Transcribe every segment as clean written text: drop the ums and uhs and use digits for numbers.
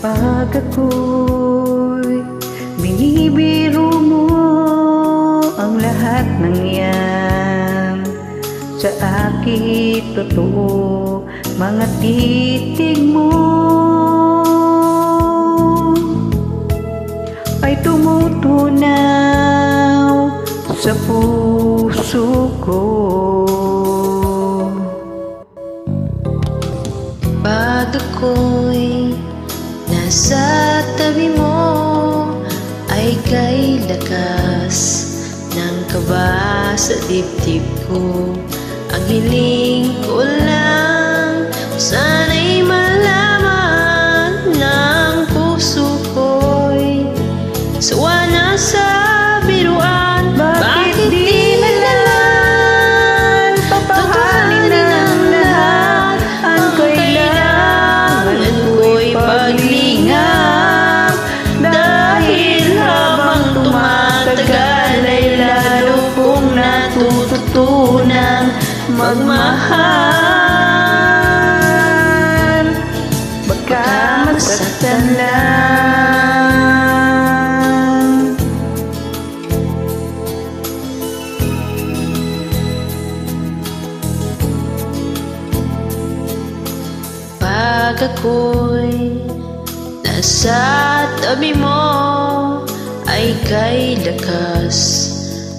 Pag ako'y binibiro mo ang lahat ng yan, sa akin totoo mga titig mo ay tumutunaw sa puso ko. Pag ako'y nasa tabi mo ay kay lakas ng kaba sa dibdib ko. Ang hiling ko lang, sana'y malaman ng puso ko'y sawa na sa biruan. Bakit di na lang papahalin ng lahat ang kailangan ko'y paglingap? Dahil habang tumatagal ay lalo kong natututunang magmahal. Baka masaktan lang. Pag ako'y nasa tabi mo ay kay lakas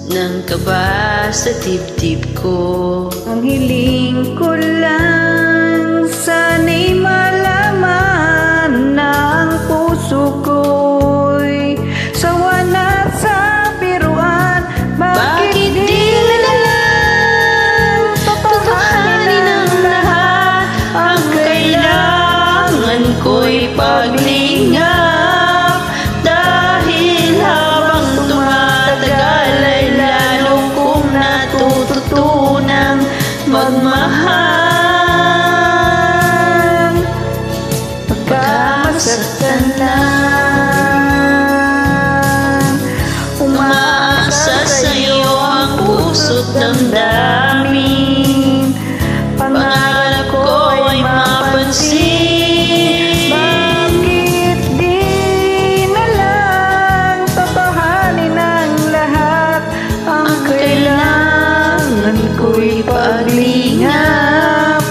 ng kaba sa dibdib ko. Ang hiling ko lang, sana'y malaman ng puso ko'y sawa na sa biruan. Bakit di na lang papahalin ng lahat ang kailangan ko'y paglingap? Dahil habang tumatagal ay lalo kong natututunang magmahal. Baka masaktan lang. Umaasa sa'yo ang puso't damdamin, pangarap ko ay mapansin. Bakit di na lang papahalin ng lahat ang kailangan ko'y paglingap?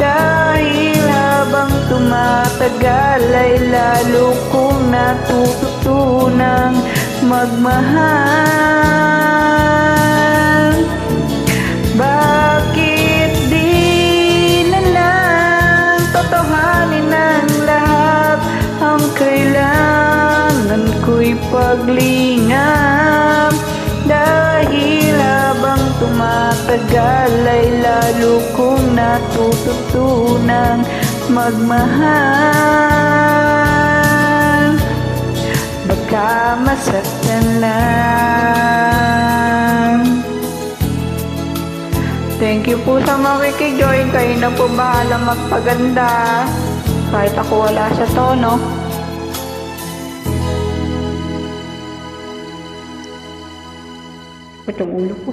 Dahil habang tumatagal ay lalo kong natututunang magmahal. Bakit di na lang totohanin ng lahat ang kailangan ko'y paglingap? Dahil habang tumatagal ay lalo kong natututunang magmahal. Baka masaktan lang. Thank you po sa makikijoin. Kayo na po bahala magpaganda. Kahit ako wala sa tono. Itong ulo ko.